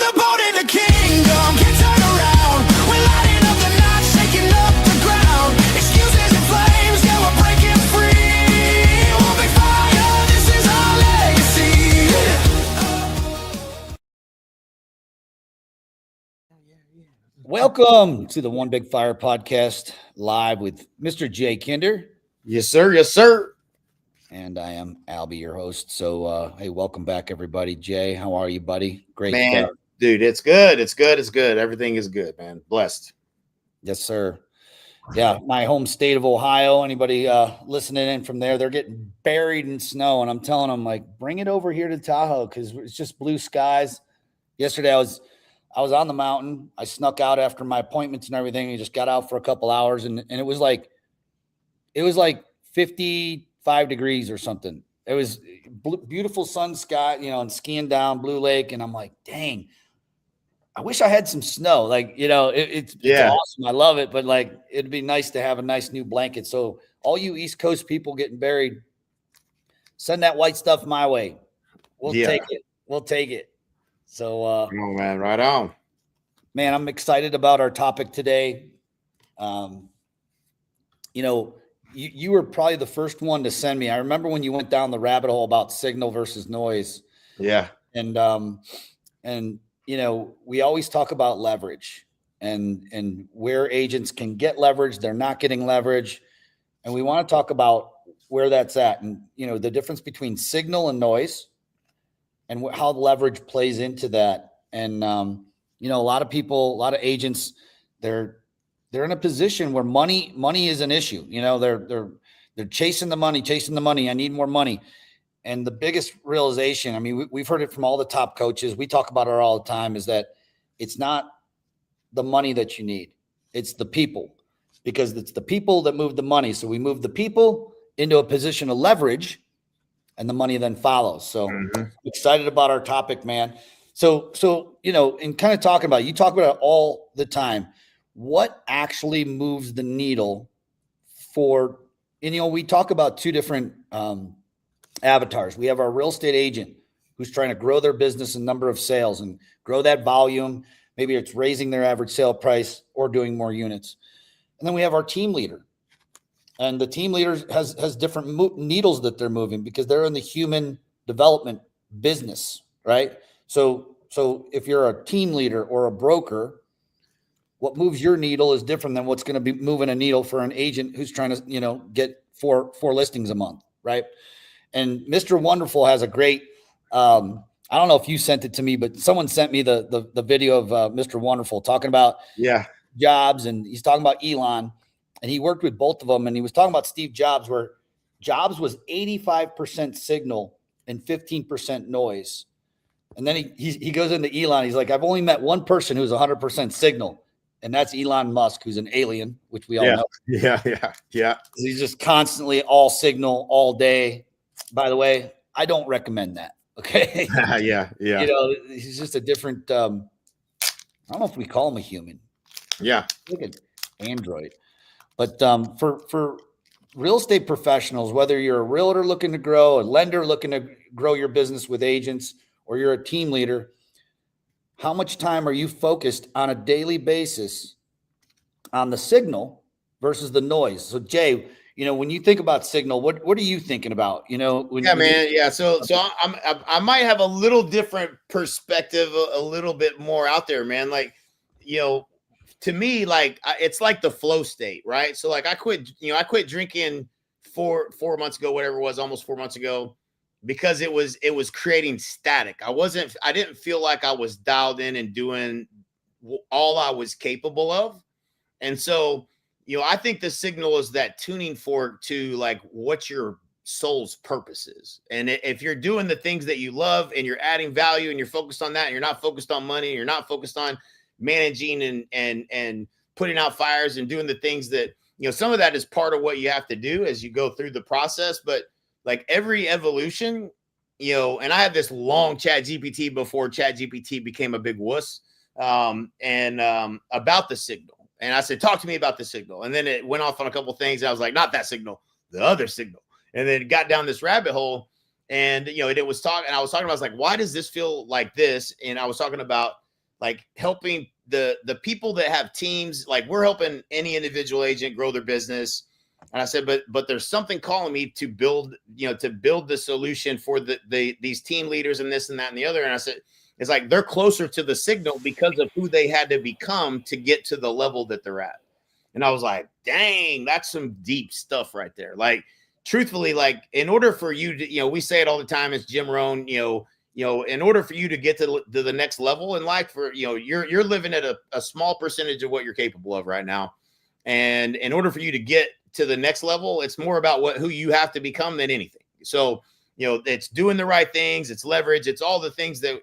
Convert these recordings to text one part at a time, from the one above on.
the boat in the kingdom can turn around. We're lighting up the night, shaking up the ground. Excuses and flames, yeah, we're breaking free. We'll be fire, this is our legacy. Welcome to the One Big Fire podcast, live with Mr. Jay Kinder. Yes, sir. Yes, sir. And I am Albie, your host. So, hey, welcome back, everybody. Jay, how are you, buddy? Great. Man, dude, it's good. It's good. It's good. Everything is good, man. Blessed. Yes, sir. Yeah, my home state of Ohio. Anybody listening in from there, they're getting buried in snow. And I'm telling them, like, bring it over here to Tahoe because it's just blue skies. Yesterday, I was on the mountain. I snuck out after my appointments and everything. I just got out for a couple hours, and it was like 55 degrees or something. It was beautiful sun sky, and skiing down Blue Lake. And I'm like, dang, I wish I had some snow. Like, it's awesome. I love it, but like, it'd be nice to have a nice new blanket. So all you East Coast people getting buried, send that white stuff my way. We'll take it. We'll take it. So, oh man, right on. Man, I'm excited about our topic today. You were probably the first one to send me. I remember when you went down the rabbit hole about signal versus noise. Yeah. And we always talk about leverage and where agents can get leverage. They're not getting leverage. And we want to talk about where that's at and, the difference between signal and noise and how leverage plays into that. And, a lot of people, a lot of agents, they're in a position where money is an issue. They're chasing the money. I need more money. And the biggest realization, I mean, we've heard it from all the top coaches. We talk about it all the time, is that it's not the money that you need. It's the people, because it's the people that move the money. So we move the people into a position of leverage and the money then follows. So excited about our topic, man. So, and kind of talking about, you talk about it all the time. What actually moves the needle for, we talk about two different avatars. We have our real estate agent who's trying to grow their business and number of sales and grow that volume. Maybe it's raising their average sale price or doing more units. And then we have our team leader. And the team leader has different needles that they're moving because they're in the human development business, right? So if you're a team leader or a broker, what moves your needle is different than what's going to be moving a needle for an agent who's trying to, get four listings a month, right? And Mr. Wonderful has a great, I don't know if you sent it to me, but someone sent me the video of Mr. Wonderful talking about Jobs, and he's talking about Elon, and he worked with both of them, and he was talking about Steve Jobs, where Jobs was 85% signal and 15% noise. And then he goes into Elon. He's like, I've only met one person who's 100% signal, and that's Elon Musk, who's an alien, which we all know. Yeah. He's just constantly all signal all day. By the way, I don't recommend that. Okay. Yeah. He's just a different, I don't know if we call him a human. Yeah. Look at Android. But for real estate professionals, whether you're a realtor looking to grow, a lender looking to grow your business with agents, or you're a team leader, how much time are you focused on a daily basis on the signal versus the noise? So Jay, when you think about signal, what are you thinking about? So I might have a little different perspective, a little bit more out there, man. Like, to me, like it's like the flow state, right? So like I quit drinking four months ago, whatever it was, almost 4 months ago, because it was creating static. I didn't feel like I was dialed in and doing all I was capable of. And so, I think the signal is that tuning fork to like what your soul's purpose is. And if you're doing the things that you love and you're adding value and you're focused on that, and you're not focused on money, and you're not focused on managing and putting out fires and doing the things that, some of that is part of what you have to do as you go through the process. But like every evolution, and I had this long ChatGPT before ChatGPT became a big wuss, about the signal. And I said, talk to me about the signal. And then it went off on a couple of things. I was like, not that signal, the other signal. And then it got down this rabbit hole. And, it was talking, and I was talking about, I was like, why does this feel like this? And I was talking about like helping the people that have teams. Like we're helping any individual agent grow their business. And I said, but there's something calling me to build, to build the solution for these team leaders and this and that and the other. And I said, it's like they're closer to the signal because of who they had to become to get to the level that they're at. And I was like, dang, that's some deep stuff right there. Like, truthfully, like in order for you to, we say it all the time, it's Jim Rohn, in order for you to get to the next level in life, for, you're living at a small percentage of what you're capable of right now. And in order for you to get to the next level, it's more about who you have to become than anything. So, it's doing the right things, it's leverage, it's all the things that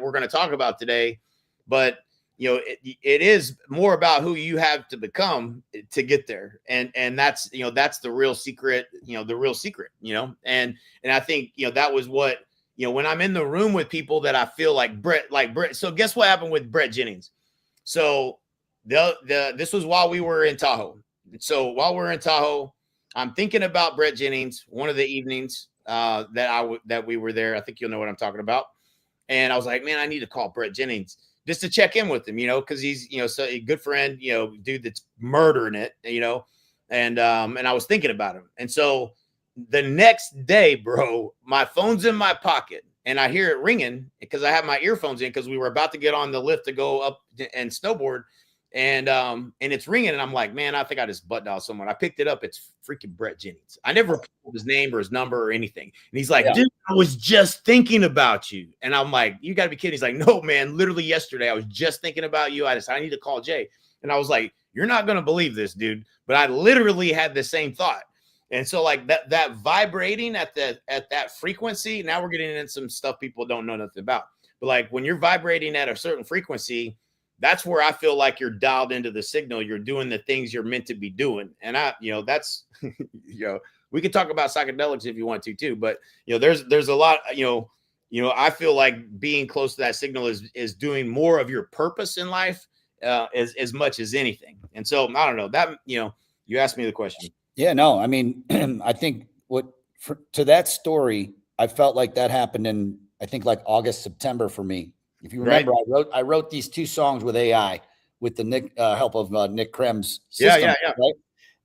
we're going to talk about today. But, it is more about who you have to become to get there. And that's, that's the real secret, and I think, that was what, when I'm in the room with people that I feel like Brett. So guess what happened with Brett Jennings? So this was while we were in Tahoe. So while we're in Tahoe, I'm thinking about Brett Jennings, one of the evenings that we were there. I think you'll know what I'm talking about. And I was like, man, I need to call Brett Jennings just to check in with him, because he's, so a good friend, dude that's murdering it, and I was thinking about him. And so the next day, bro, my phone's in my pocket and I hear it ringing because I have my earphones in because we were about to get on the lift to go up and snowboard. And it's ringing, and I'm like, man, I think I just butt dialed someone. I picked it up. It's freaking Brett Jennings. I never pulled his name or his number or anything. And he's like, dude, I was just thinking about you. And I'm like, you gotta be kidding. He's like, no, man, literally yesterday, I was just thinking about you. I need to call Jay. And I was like, you're not gonna believe this, dude, but I literally had the same thought. And so like that vibrating at that frequency, now we're getting into some stuff people don't know nothing about. But like when you're vibrating at a certain frequency, that's where I feel like you're dialed into the signal. You're doing the things you're meant to be doing. And that's, we could talk about psychedelics if you want to too, but there's a lot, I feel like being close to that signal is doing more of your purpose in life as much as anything. And so I don't know that, you asked me the question. Yeah, no, I mean, I think to that story, I felt like that happened in, I think like August, September for me. If you remember, right. I wrote these 2 songs with AI with the help of Nick Krem's system. Yeah. Right?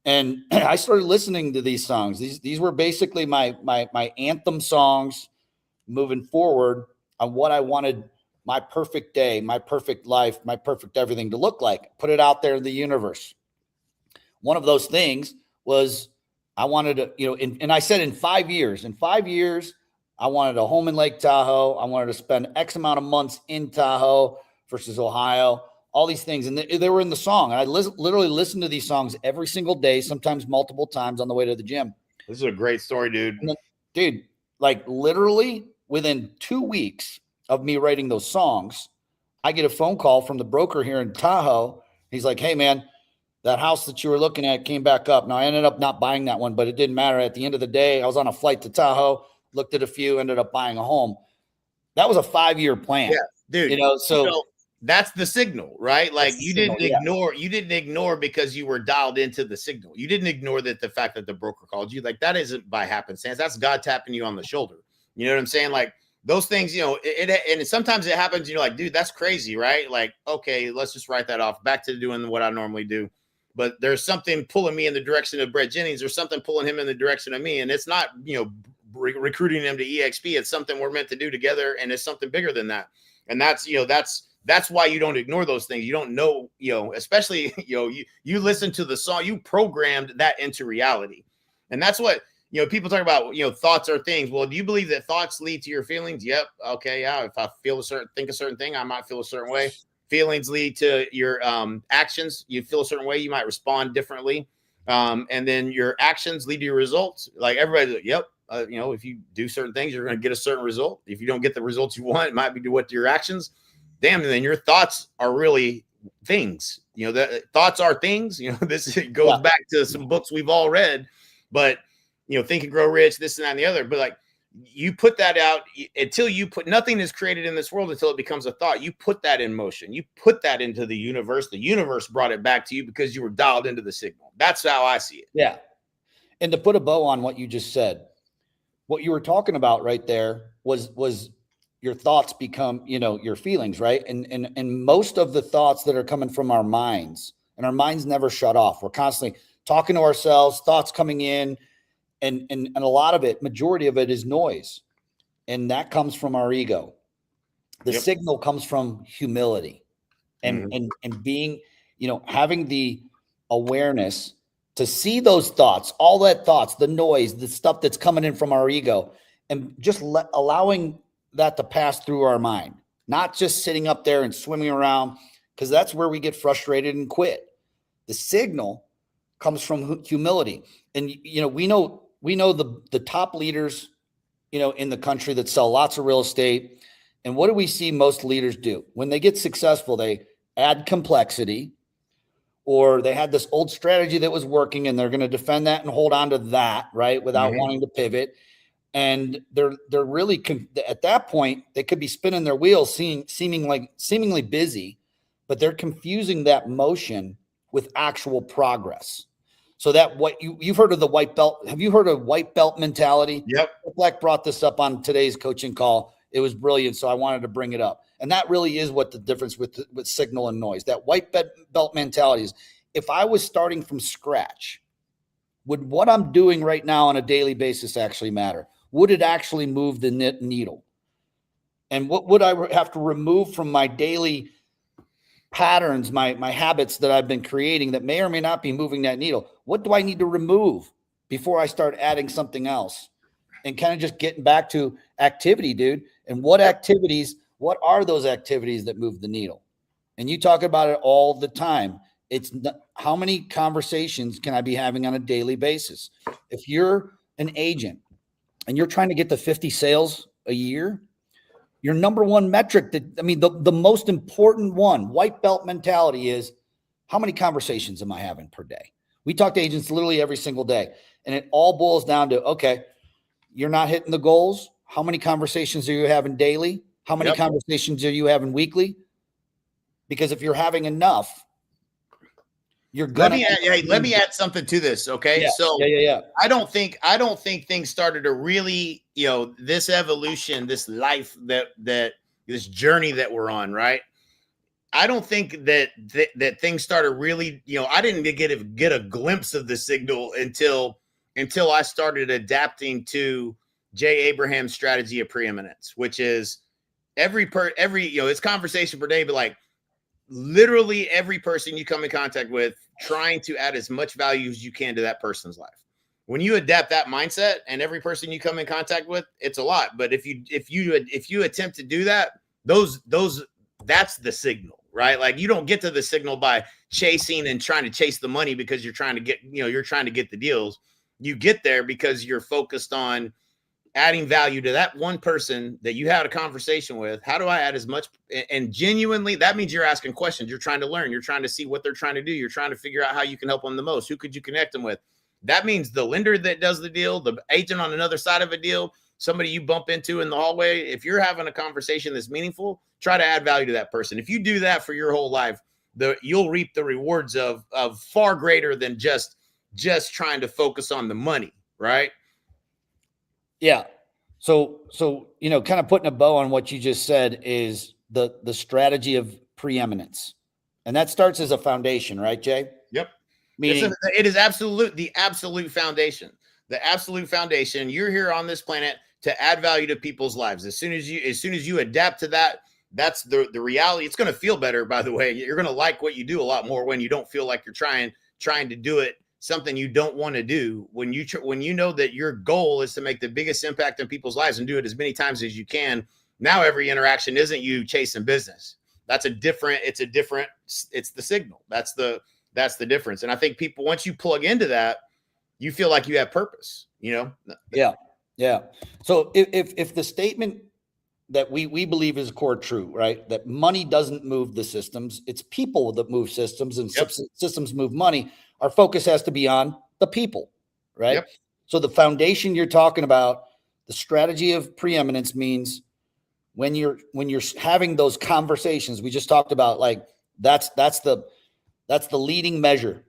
And I started listening to these songs. These were basically my anthem songs moving forward on what I wanted my perfect day, my perfect life, my perfect everything to look like. Put it out there in the universe. One of those things was I wanted to, and I said in 5 years, I wanted a home in Lake Tahoe. I wanted to spend X amount of months in Tahoe versus Ohio, all these things. And they were in the song. And I literally listened to these songs every single day, sometimes multiple times on the way to the gym. This is a great story, dude. Dude, like literally within 2 weeks of me writing those songs, I get a phone call from the broker here in Tahoe. He's like, hey, man, that house that you were looking at came back up. Now, I ended up not buying that one, but it didn't matter. At the end of the day, I was on a flight to Tahoe. Looked at a few, ended up buying a home. That was a 5-year plan. Yeah, dude. So that's the signal, right? Like you didn't ignore because you were dialed into the signal. You didn't ignore the fact that the broker called you. Like that isn't by happenstance. That's God tapping you on the shoulder. You know what I'm saying? Like those things, and sometimes it happens, you're like, dude, that's crazy, right? Like, okay, let's just write that off. Back to doing what I normally do. But there's something pulling me in the direction of Brett Jennings. There's something pulling him in the direction of me. And it's not, recruiting them to EXP. It's something we're meant to do together, and it's something bigger than that. And that's why you don't ignore those things. You don't know, especially you listen to the song, you programmed that into reality. And that's what people talk about, thoughts are things. Well, do you believe that thoughts lead to your feelings? Yep. Okay, yeah. If I think a certain thing, I might feel a certain way. Feelings lead to your actions. You feel a certain way, you might respond differently. And then your actions lead to your results. Like everybody's like, yep. If you do certain things, you're going to get a certain result. If you don't get the results you want, it might be what your actions. Damn, then your thoughts are really things. That thoughts are things. This goes back to some books we've all read. But Think and Grow Rich, this and that and the other. But like you put that out until nothing is created in this world until it becomes a thought. You put that in motion. You put that into the universe. The universe brought it back to you because you were dialed into the signal. That's how I see it. Yeah. And to put a bow on what you just said, what you were talking about right there was your thoughts become, your feelings, right? And most of the thoughts that are coming from our minds, and our minds never shut off. We're constantly talking to ourselves, thoughts coming in, and a lot of it, majority of it is noise. And that comes from our ego. The signal comes from humility and being, having the awareness to see those thoughts, all that thoughts, the noise, the stuff that's coming in from our ego, and just allowing that to pass through our mind, not just sitting up there and swimming around, because that's where we get frustrated and quit. The signal comes from humility. And, we know the top leaders, in the country that sell lots of real estate. And what do we see most leaders do? When they get successful, they add complexity, or they had this old strategy that was working and they're going to defend that and hold on to that, right? Without wanting to pivot. And they're really, at that point, they could be spinning their wheels, seemingly busy, but they're confusing that motion with actual progress. So that what you've heard of the white belt. Have you heard of white belt mentality? Yep. Black brought this up on today's coaching call. It was brilliant. So I wanted to bring it up. And that really is what the difference with signal and noise. That white belt mentality is, if I was starting from scratch, would what I'm doing right now on a daily basis actually matter? Would it actually move the needle? And what would I have to remove from my daily patterns, my habits that I've been creating that may or may not be moving that needle? What do I need to remove before I start adding something else? And kind of just getting back to activity, dude. And what are those activities that move the needle? And you talk about it all the time. It's how many conversations can I be having on a daily basis? If you're an agent and you're trying to get to 50 sales a year, your number one metric, the most important one, white belt mentality, is how many conversations am I having per day? We talk to agents literally every single day, and it all boils down to, okay, you're not hitting the goals. How many conversations are you having daily? How many conversations are you having weekly? Because if you're having enough, you're gonna. Let me add something to this, okay? Yeah. So Yeah. I don't think things started to really, this evolution, this life that this journey that we're on, right? I don't think that things started really, I didn't get a glimpse of the signal until I started adapting to Jay Abraham's strategy of preeminence, which is every it's conversation per day, but like literally every person you come in contact with, trying to add as much value as you can to that person's life. When you adapt that mindset, and every person you come in contact with, it's a lot. But if you attempt to do that, that's the signal, right? Like, you don't get to the signal by chasing and trying to chase the money because you're trying to get the deals. You get there because you're focused on adding value to that one person that you had a conversation with. How do I add as much? And genuinely, that means you're asking questions. You're trying to learn. You're trying to see what they're trying to do. You're trying to figure out how you can help them the most. Who could you connect them with? That means the lender that does the deal, the agent on another side of a deal, somebody you bump into in the hallway. If you're having a conversation that's meaningful, try to add value to that person. If you do that for your whole life, you'll reap the rewards of far greater than just trying to focus on the money, right? Yeah. So, kind of putting a bow on what you just said is the strategy of preeminence. And that starts as a foundation, right, Jay? Yep. Meaning it is the absolute foundation. The absolute foundation. You're here on this planet to add value to people's lives. As soon as you adapt to that, that's the reality. It's going to feel better, by the way. You're going to like what you do a lot more when you don't feel like you're trying to do it, something you don't want to do. When you know that your goal is to make the biggest impact in people's lives and do it as many times as you can. Now every interaction isn't you chasing business. It's the signal. That's the difference. And I think people, once you plug into that, you feel like you have purpose, Yeah. So if the statement that we believe is core true, right? That money doesn't move the systems. It's people that move systems, and systems move money. Our focus has to be on the people, right? Yep. So the foundation you're talking about, the strategy of preeminence, means when you're having those conversations we just talked about, like that's the leading measure.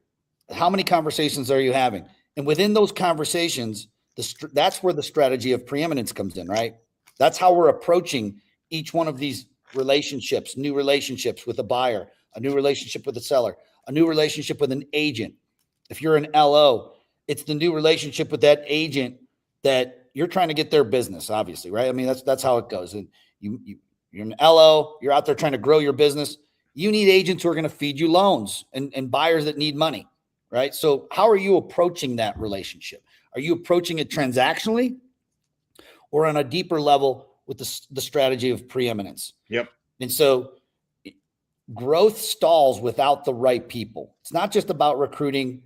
How many conversations are you having? And within those conversations, that's where the strategy of preeminence comes in, right? That's how we're approaching each one of these relationships, new relationships with a buyer, a new relationship with a seller, a new relationship with an agent. If you're an LO, it's the new relationship with that agent that you're trying to get their business, obviously, right? I mean, that's how it goes. And you're an LO, you're out there trying to grow your business. You need agents who are going to feed you loans and buyers that need money, right? So how are you approaching that relationship? Are you approaching it transactionally or on a deeper level with the strategy of preeminence? Yep. And so growth stalls without the right people. It's not just about recruiting,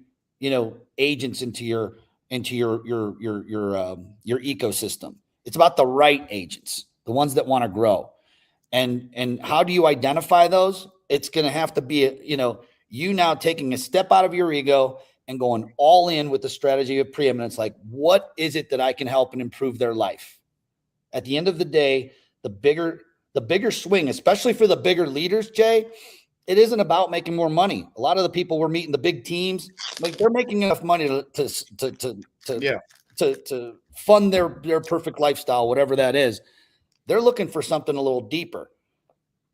agents into your ecosystem. It's about the right agents, the ones that want to grow. And how do you identify those? It's going to have to be, you now taking a step out of your ego and going all in with the strategy of preeminence. Like, what is it that I can help and improve their life? At the end of the day, the bigger swing, especially for the bigger leaders, Jay, it isn't about making more money. A lot of the people we're meeting, the big teams, like they're making enough money to fund their perfect lifestyle, whatever that is. They're looking for something a little deeper.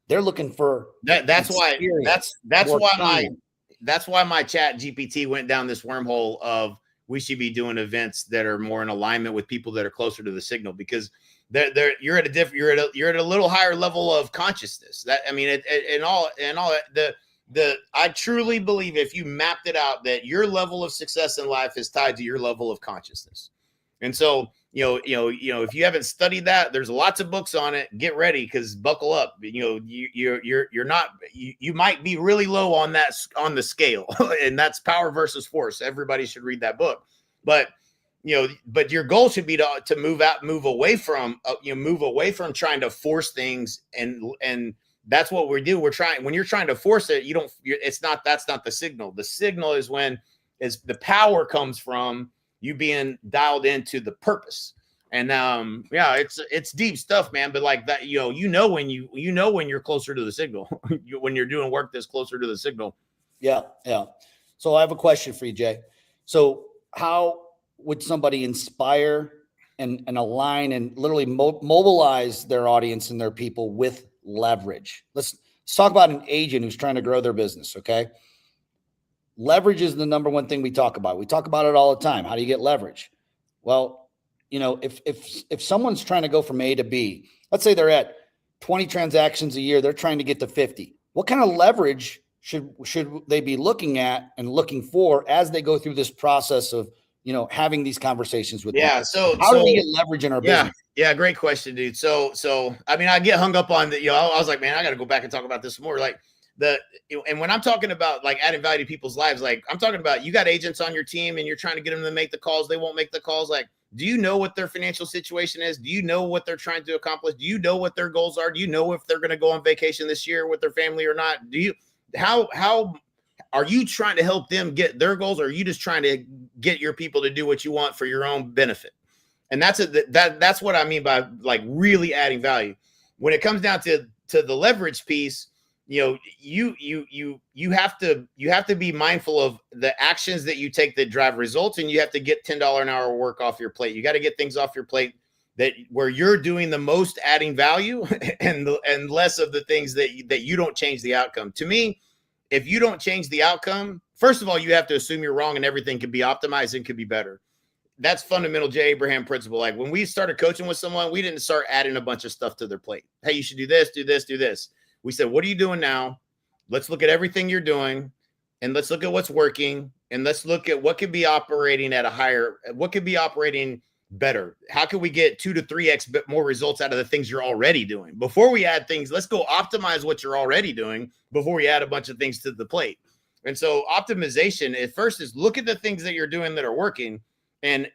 They're looking for that's why my chat GPT went down this wormhole of we should be doing events that are more in alignment with people that are closer to the signal, because you're at a little higher level of consciousness. I truly believe if you mapped it out that your level of success in life is tied to your level of consciousness. And so, if you haven't studied that, there's lots of books on it. Get ready, because buckle up. You might be really low on the scale, and that's Power versus Force. Everybody should read that book. But your goal should be to move away from trying to force things, and that's what we do. When you're trying to force it, that's not the signal. The signal is the power comes from you being dialed into the purpose. And it's deep stuff, man. But like that, when you're closer to the signal, when you're doing work that's closer to the signal. Yeah. So I have a question for you, Jay. So how would somebody inspire and align and literally mobilize their audience and their people with leverage? Let's talk about an agent who's trying to grow their business. Okay. Leverage is the number one thing we talk about. We talk about it all the time. How do you get leverage? Well, if someone's trying to go from A to B, let's say they're at 20 transactions a year, they're trying to get to 50. What kind of leverage should they be looking at and looking for as they go through this process of, having these conversations with them? So how do we get leverage in our business? Yeah. Great question, dude. So, I mean, I get hung up on that. I was like, man, I got to go back and talk about this more. Like and when I'm talking about like adding value to people's lives, like I'm talking about, you got agents on your team and you're trying to get them to make the calls. They won't make the calls. Like, do you know what their financial situation is? Do you know what they're trying to accomplish? Do you know what their goals are? Do you know if they're going to go on vacation this year with their family or not? How are you trying to help them get their goals? Or are you just trying to get your people to do what you want for your own benefit? And that's what I mean by like really adding value. When it comes down to the leverage piece, you have to be mindful of the actions that you take that drive results, and you have to get $10 an hour work off your plate. You got to get things off your plate where you're doing the most adding value and less of the things that you don't change the outcome. To me, if you don't change the outcome, first of all, you have to assume you're wrong and everything can be optimized and can be better. That's fundamental J. Abraham principle. Like when we started coaching with someone, we didn't start adding a bunch of stuff to their plate. Hey, you should do this, do this, do this. We said, what are you doing now? Let's look at everything you're doing, and let's look at what's working, and let's look at what could be operating better. How can we get 2 to 3x more results out of the things you're already doing? Before we add things, let's go optimize what you're already doing before we add a bunch of things to the plate. And so optimization at first is look at the things that you're doing that are working. And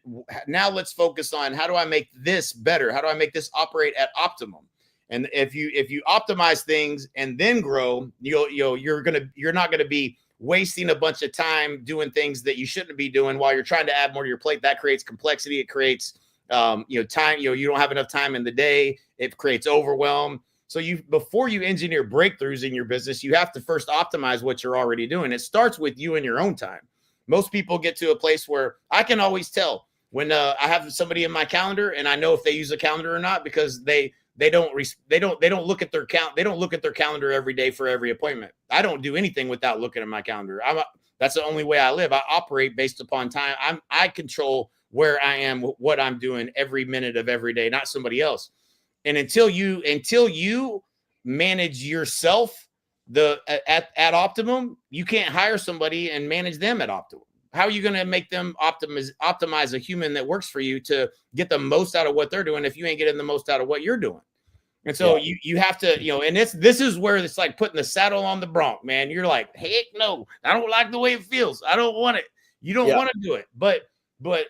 now let's focus on, how do I make this better? How do I make this operate at optimum? And if you optimize things and then grow, you're not going to be wasting a bunch of time doing things that you shouldn't be doing while you're trying to add more to your plate. That creates complexity. It creates time. You don't have enough time in the day. It creates overwhelm. So before you engineer breakthroughs in your business, you have to first optimize what you're already doing. It starts with you and your own time. Most people get to a place where I can always tell when I have somebody in my calendar, and I know if they use a calendar or not, because they they don't look at their they don't look at their calendar every day for every appointment. I don't do anything without looking at my calendar. That's the only way I live. I operate based upon time. I control where I am, what I'm doing every minute of every day, not somebody else. And until you manage yourself at optimum, you can't hire somebody and manage them at optimum. How are you going to make them optimize a human that works for you to get the most out of what they're doing if you ain't getting the most out of what you're doing? And so you have to, and this is where it's like putting the saddle on the bronc, man. You're like, heck no, I don't like the way it feels. I don't want it. You don't want to do it. But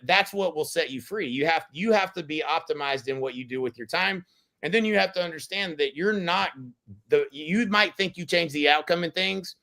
that's what will set you free. You have to be optimized in what you do with your time. And then you have to understand that you might think you change the outcome in things.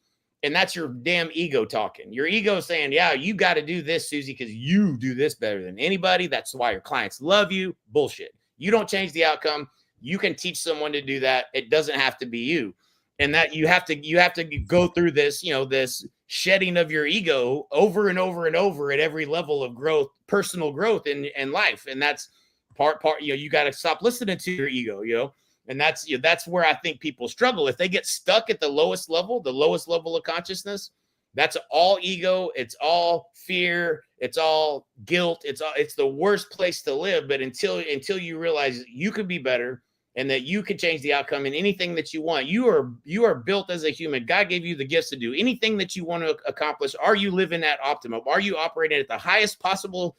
And that's your damn ego talking. Your ego saying, yeah, you got to do this, Susie, because you do this better than anybody. That's why your clients love you. Bullshit. You don't change the outcome. You can teach someone to do that. It doesn't have to be you. And that you have to go through this, this shedding of your ego over and over and over at every level of growth, personal growth in life. And that's part, you got to stop listening to your ego, and that's where I think people struggle. If they get stuck at the lowest level of consciousness, that's all ego. It's all fear. It's all guilt. It's the worst place to live. But until you realize you could be better and that you can change the outcome in anything that you want, you are built as a human. God gave you the gifts to do anything that you want to accomplish. Are you living at optimum? Are you operating at the highest possible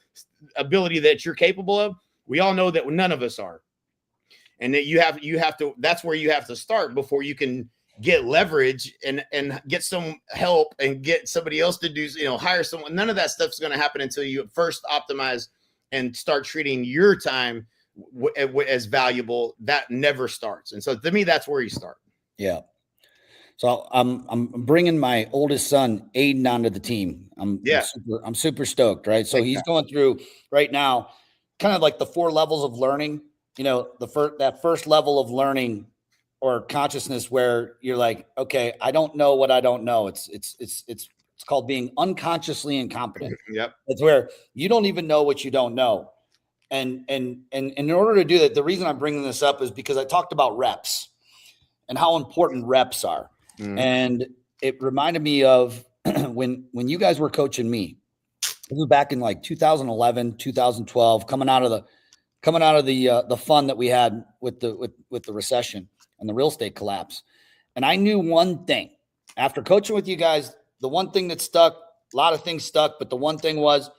ability that you're capable of? We all know that none of us are. And that you have to, that's where you have to start before you can get leverage and get some help and get somebody else to do, hire someone. None of that stuff's going to happen until you first optimize and start treating your time as valuable. That never starts. And so to me, that's where you start. Yeah. So I'm bringing my oldest son, Aiden, onto the team. I'm super stoked. Right. So he's going through right now, kind of like the 4 levels of learning, that first level of learning or consciousness where you're like, okay, I don't know what I don't know. It's called being unconsciously incompetent. Yep. It's where you don't even know what you don't know. And in order to do that, the reason I'm bringing this up is because I talked about reps and how important reps are. Mm. And it reminded me of when you guys were coaching me. It was back in like 2011, 2012, coming out of the fun that we had with the recession and the real estate collapse. And I knew one thing after coaching with you guys, the one thing that stuck, a lot of things stuck, but the one thing was,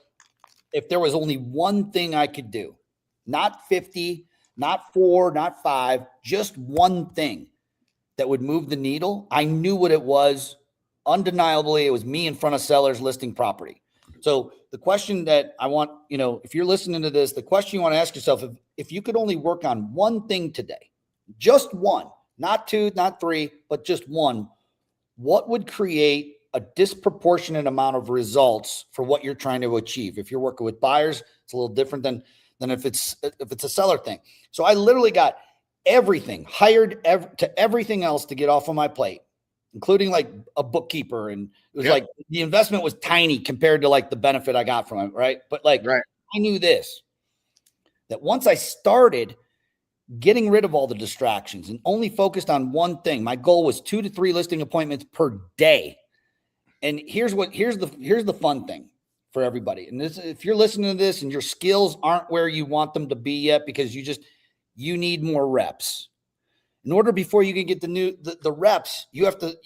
if there was only one thing I could do, not 50, not 4, not 5, just one thing that would move the needle, I knew what it was. Undeniably, it was me in front of sellers listing property. So the question that I want, if you're listening to this, the question you want to ask yourself, if you could only work on one thing today, just one, not 2, not 3, but just one, what would create a disproportionate amount of results for what you're trying to achieve? If you're working with buyers, it's a little different than if it's a seller thing. So I literally got everything hired to everything else to get off of my plate, including like a bookkeeper. And it was like the investment was tiny compared to like the benefit I got from it. Right. But I knew this, that once I started getting rid of all the distractions and only focused on one thing, my goal was 2 to 3 listing appointments per day. And here's the fun thing for everybody. And this, if you're listening to this and your skills aren't where you want them to be yet, because you need more reps. In order, before you can get the reps, you have to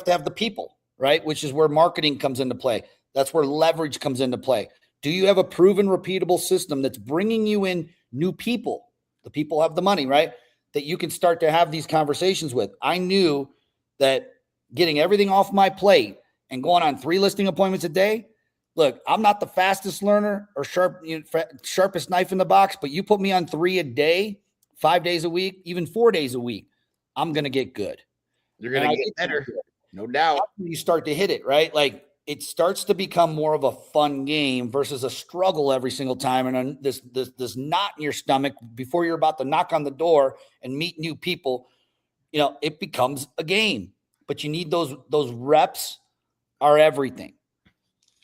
have the people, right? Which is where marketing comes into play. That's where leverage comes into play. Do you have a proven, repeatable system that's bringing you in new people? The people have the money, right? That you can start to have these conversations with. I knew that getting everything off my plate and going on 3 listing appointments a day. Look, I'm not the fastest learner or sharpest knife in the box, but you put me on 3 a day, 5 days a week, even 4 days a week, I'm going to get good. You're going to get better. No doubt. You start to hit it, right? Like it starts to become more of a fun game versus a struggle every single time. And this knot in your stomach before you're about to knock on the door and meet new people, it becomes a game. But you need those reps are everything.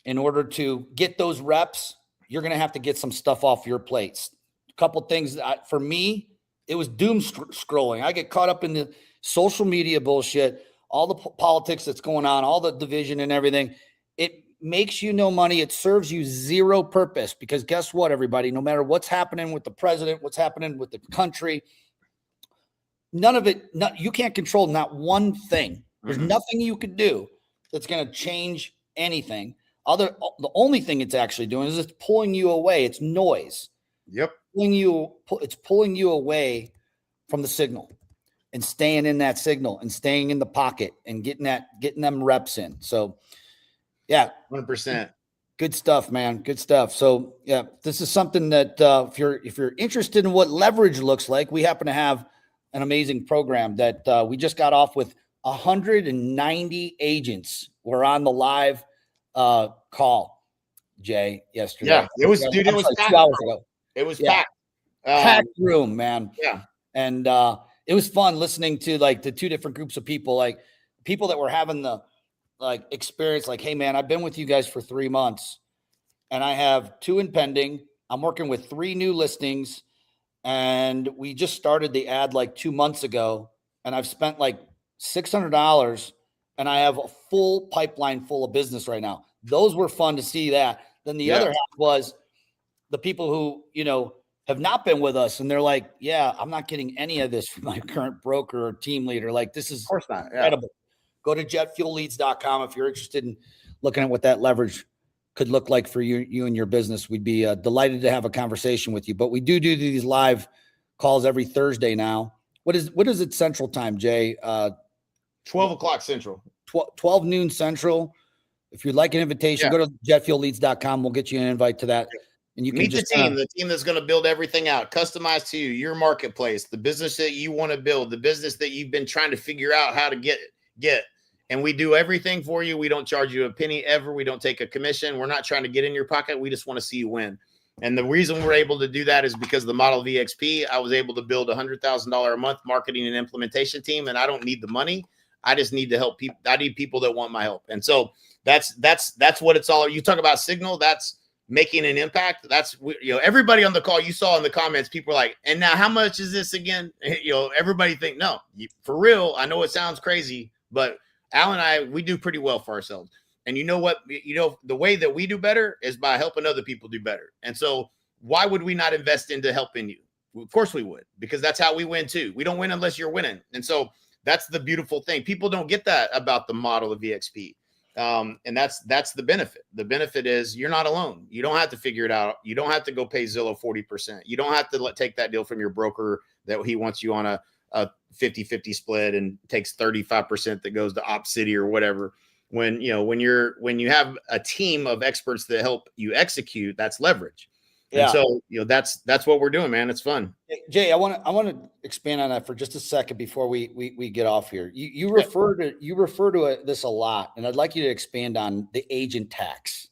In order to get those reps, you're going to have to get some stuff off your plates. A couple things for me, it was doom scrolling. I get caught up in the social media bullshit, all the politics that's going on, all the division and everything. It makes you no money. It serves you zero purpose, because guess what, everybody, no matter what's happening with the president, what's happening with the country, none of it, you can't control not one thing. There's nothing you could do that's going to change anything. The only thing it's actually doing is it's pulling you away. It's noise. Yep. It's pulling you away from the signal and staying in that signal and staying in the pocket and getting them reps in. So yeah, 100%. good stuff, man. Good stuff. So yeah, this is something that if you're interested in what leverage looks like, we happen to have an amazing program that we just got off with. 190 agents were on the live call, Jay, yesterday. Yeah, it was, dude, it was sorry, packed. 2 hours ago. It was Yeah. packed. Packed room, man. Yeah. And it was fun listening to like the two different groups of people, like people that were having the like experience, like, hey man, I've been with you guys for 3 months and I have 2 in pending. I'm working with 3 new listings, and we just started the ad like 2 months ago, and I've spent like $600 and I have a full pipeline full of business right now. Those were fun to see that. Then the other half was the people who, have not been with us, and they're like, yeah, I'm not getting any of this from my current broker or team leader. Like, this is Of course not. Yeah. incredible. Go to jetfuelleads.com if you're interested in looking at what that leverage could look like for you and your business. We'd be delighted to have a conversation with you. But we do these live calls every Thursday now. What is it Central Time, Jay? 12 o'clock Central. 12 noon Central. If you'd like an invitation, go to jetfuelleads.com. We'll get you an invite to that. And you can meet just the team that's going to build everything out, customized to you, your marketplace, the business that you want to build, the business that you've been trying to figure out how to get. And we do everything for you. We don't charge you a penny ever. We don't take a commission. We're not trying to get in your pocket. We just want to see you win. And the reason we're able to do that is because of the Model VXP. I was able to build a $100,000 a month marketing and implementation team, and I don't need the money. I just need to help people. I need people that want my help. And so that's what it's all. You talk about signal. That's making an impact. That's, everybody on the call, you saw in the comments, people are like, and now how much is this again? Everybody think, no, for real. I know it sounds crazy, but Al and I, we do pretty well for ourselves. And you know what, the way that we do better is by helping other people do better. And so why would we not invest into helping you? Of course we would, because that's how we win too. We don't win unless you're winning. And so that's the beautiful thing. People don't get that about the model of VXP. And that's the benefit. The benefit is you're not alone. You don't have to figure it out. You don't have to go pay Zillow 40%. You don't have to take that deal from your broker that he wants you on a 50-50 split and takes 35% that goes to OpCity or whatever. When you have a team of experts that help you execute, that's leverage. Yeah. And so, that's what we're doing, man. It's fun. Jay, I want to expand on that for just a second before we get off here. You refer to this a lot, and I'd like you to expand on the agent tax.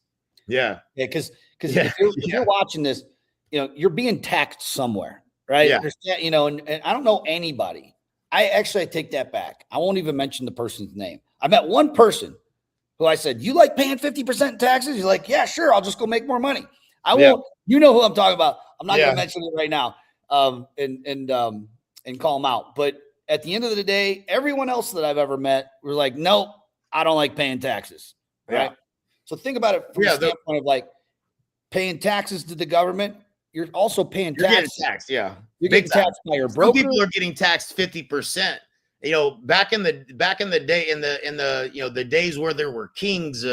Yeah. Yeah. Because if you're watching this, you're being taxed somewhere, right? Yeah. And I don't know anybody. I take that back. I won't even mention the person's name. I met one person who I said, you like paying 50% in taxes? He's like, yeah, sure. I'll just go make more money. I won't, you know who I'm talking about. I'm not going to mention it right now and call him out. But at the end of the day, everyone else that I've ever met were like, nope, I don't like paying taxes. Right. Yeah. So think about it from the standpoint of like paying taxes to the government. You're also paying taxes. Taxed, yeah. You're getting taxed by your broker. Some people are getting taxed 50%. Back in the day, in the days where there were kings,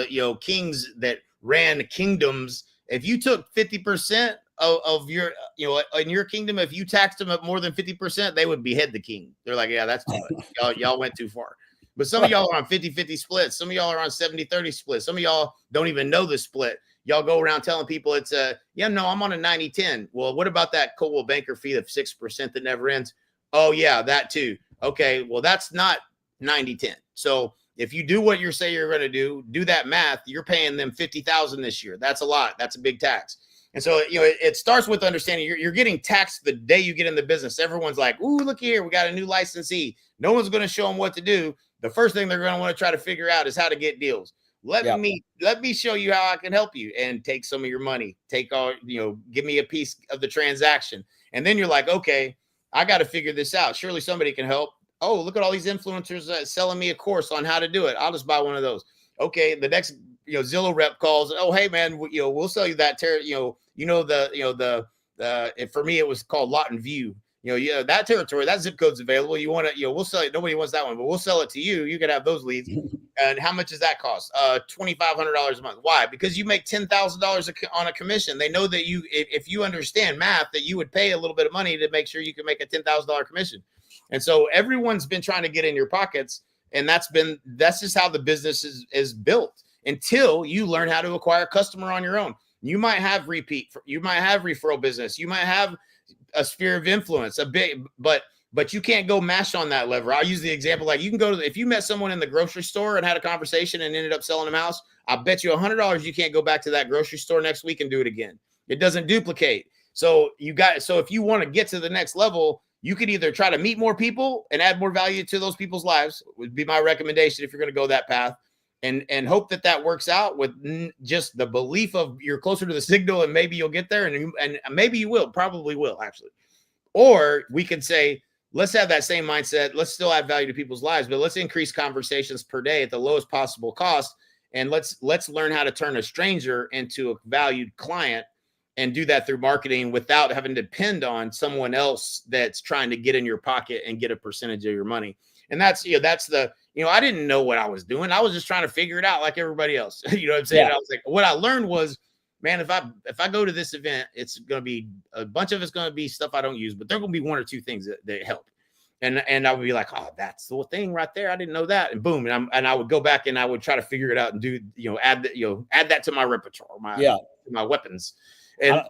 kings that ran kingdoms. If you took 50% of your, in your kingdom, if you taxed them at more than 50%, they would behead the king. They're like, yeah, that's too much. Y'all went too far. But some of y'all are on 50-50 splits. Some of y'all are on 70-30 splits. Some of y'all don't even know the split. Y'all go around telling people it's I'm on a 90-10. Well, what about that Coldwell Banker fee of 6% that never ends? Oh yeah, that too. Okay, well, that's not 90-10. So if you do what you say you're going to do that math, you're paying them $50,000 this year. That's a lot. That's a big tax. And so, it starts with understanding you're getting taxed the day you get in the business. Everyone's like, ooh, look here, we got a new licensee. No one's going to show them what to do. The first thing they're going to want to try to figure out is how to get deals. Let me show you how I can help you and take some of your money. Take all, give me a piece of the transaction. And then you're like, okay, I got to figure this out. Surely somebody can help. Oh, look at all these influencers selling me a course on how to do it. I'll just buy one of those. Okay, the next Zillow rep calls. Oh, hey man, we'll sell you that. For me it was called Lot and View. That territory, that zip code's available. You want to, we'll sell it. Nobody wants that one, but we'll sell it to you. You can have those leads. And how much does that cost? $2,500 a month. Why? Because you make $10,000 on a commission. They know that if you understand math, that you would pay a little bit of money to make sure you can make a $10,000 commission. And so everyone's been trying to get in your pockets, and that's just how the business is built until you learn how to acquire a customer on your own. You might have referral business. You might have a sphere of influence, but you can't go mash on that lever. I'll use the example, like you can go to, if you met someone in the grocery store and had a conversation and ended up selling them a house, I bet you $100 you can't go back to that grocery store next week and do it again. It doesn't duplicate. So if you want to get to the next level, you could either try to meet more people and add more value to those people's lives, would be my recommendation if you're going to go that path, and hope that works out with just the belief of you're closer to the signal and maybe you'll get there, and maybe you will, probably will actually. Or we could say, let's have that same mindset. Let's still add value to people's lives, but let's increase conversations per day at the lowest possible cost. And let's learn how to turn a stranger into a valued client, and do that through marketing without having to depend on someone else that's trying to get in your pocket and get a percentage of your money. And I didn't know what I was doing. I was just trying to figure it out like everybody else. You know what I'm saying? Yeah. I was like, what I learned was, man, if I go to this event, it's going to be a bunch of it's going to be stuff I don't use, but there are going to be one or two things that help. And I would be like, oh, that's the thing right there. I didn't know that. And boom. And I would go back and I would try to figure it out and do, add that to my repertoire, my weapons. And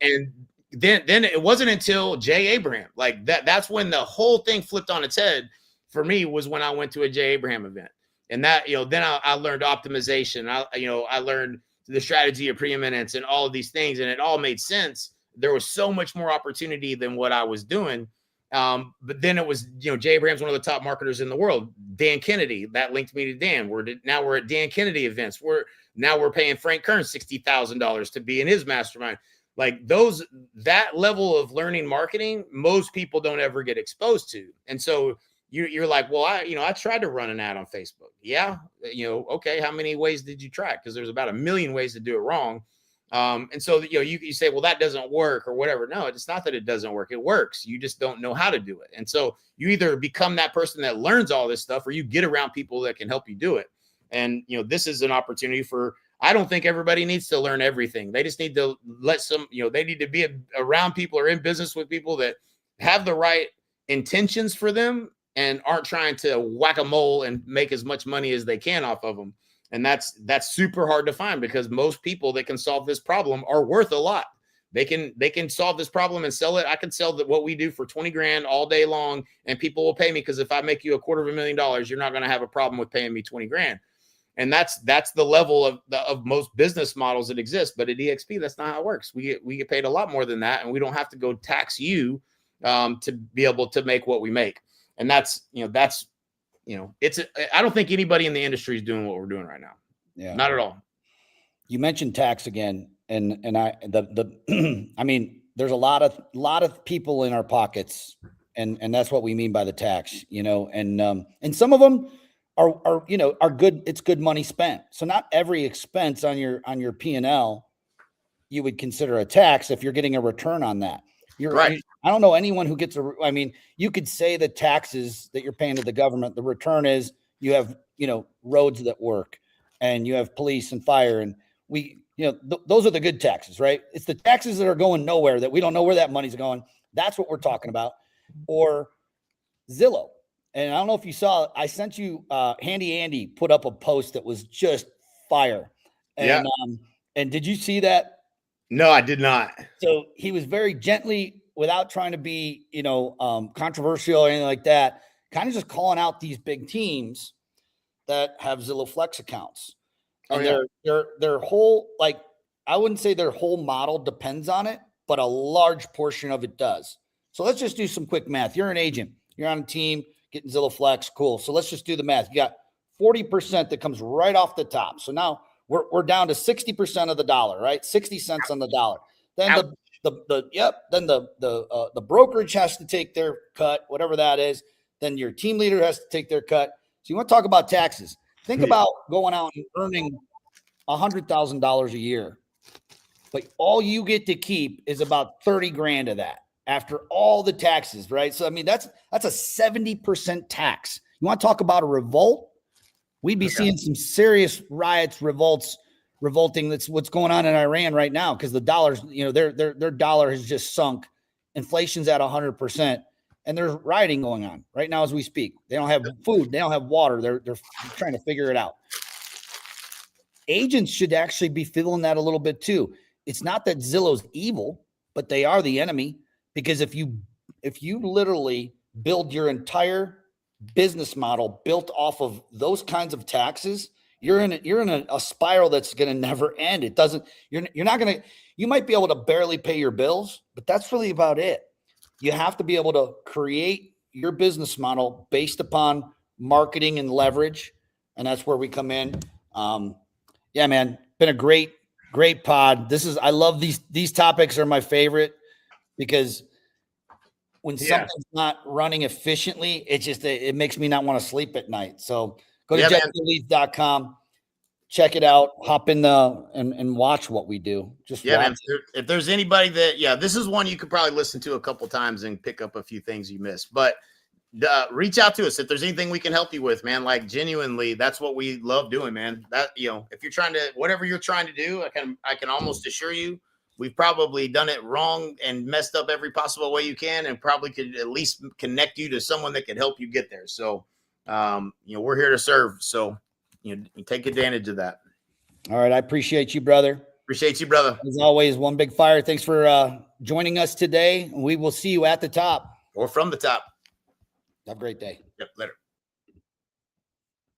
then it wasn't until Jay Abraham, like that's when the whole thing flipped on its head for me, was when I went to a Jay Abraham event. And that, then I learned optimization. I learned the strategy of preeminence and all of these things, and it all made sense. There was so much more opportunity than what I was doing. But then it was, Jay Abraham's one of the top marketers in the world. Dan Kennedy, that linked me to Dan. Now we're at Dan Kennedy events. We're paying Frank Kern $60,000 to be in his mastermind. Like that level of learning marketing, most people don't ever get exposed to. And so you're like, well, I tried to run an ad on Facebook. Yeah. Okay. How many ways did you try? Because there's about 1 million ways to do it wrong. And so, you say, well, that doesn't work or whatever. No, it's not that it doesn't work. It works. You just don't know how to do it. And so you either become that person that learns all this stuff, or you get around people that can help you do it. And, this is an opportunity I don't think everybody needs to learn everything. They just need to they need to be around people or in business with people that have the right intentions for them and aren't trying to whack-a-mole and make as much money as they can off of them. And that's super hard to find, because most people that can solve this problem are worth a lot. They can solve this problem and sell it. I can sell what we do for 20 grand all day long, and people will pay me, because if I make you $250,000, you're not going to have a problem with paying me 20 grand. And that's the level of most business models that exist. But at EXP, that's not how it works. We get paid a lot more than that, and we don't have to go tax you to be able to make what we make. And I don't think anybody in the industry is doing what we're doing right now. Yeah, not at all. You mentioned tax again, and I mean, there's a lot of people in our pockets, and that's what we mean by the tax, and some of them are good. It's good money spent. So not every expense on your P&L you would consider a tax if you're getting a return on that. You're right. I don't know anyone who gets you could say the taxes that you're paying to the government, the return is you have, roads that work, and you have police and fire, and those are the good taxes, right? It's the taxes that are going nowhere, that we don't know where that money's going. That's what we're talking about. Or Zillow. And I don't know if you saw, I sent you, Handy Andy put up a post that was just fire. And, and did you see that? No, I did not. So he was very gently, without trying to be, controversial or anything like that, kind of just calling out these big teams that have Zillow Flex accounts. And their whole, I wouldn't say their whole model depends on it, but a large portion of it does. So let's just do some quick math. You're an agent. You're on a team getting Zillow Flex. Cool. So let's just do the math. You got 40% that comes right off the top. So now we're down to 60% of the dollar, right? 60 cents on the dollar. Then then the brokerage has to take their cut, whatever that is. Then your team leader has to take their cut. So you want to talk about taxes? Think about going out and earning $100,000 a year, but all you get to keep is about 30 grand of that after all the taxes, right? So I mean, that's a 70% tax. You want to talk about a revolt? We'd be seeing some serious riots, revolting. That's what's going on in Iran right now, because the dollars, their dollar has just sunk. Inflation's at 100%, and there's rioting going on right now as we speak. They don't have food, they don't have water. They're trying to figure it out. Agents should actually be feeling that a little bit too. It's not that Zillow's evil, but they are the enemy, because if you literally build your entire business model built off of those kinds of taxes, you're in a spiral that's going to never end. It doesn't, you're not going to, you might be able to barely pay your bills, but that's really about it. You have to be able to create your business model based upon marketing and leverage. And that's where we come in. Yeah, man, been a great pod. I love these topics are my favorite, because when something's not running efficiently, it makes me not want to sleep at night. So go to JetBlueLeads.com, check it out, hop in and watch what we do. Man, if there's anybody that, this is one you could probably listen to a couple times and pick up a few things you missed, but reach out to us if there's anything we can help you with, man. Like, genuinely, that's what we love doing, man. That, if you're trying to, whatever you're trying to do, I can almost assure you we've probably done it wrong and messed up every possible way you can, and probably could at least connect you to someone that could help you get there. So we're here to serve. So you take advantage of that. All right, I appreciate you, brother. Appreciate you, brother. As always, one big fire. Thanks for joining us today. We will see you at the top or from the top. Have a great day. Yep, later.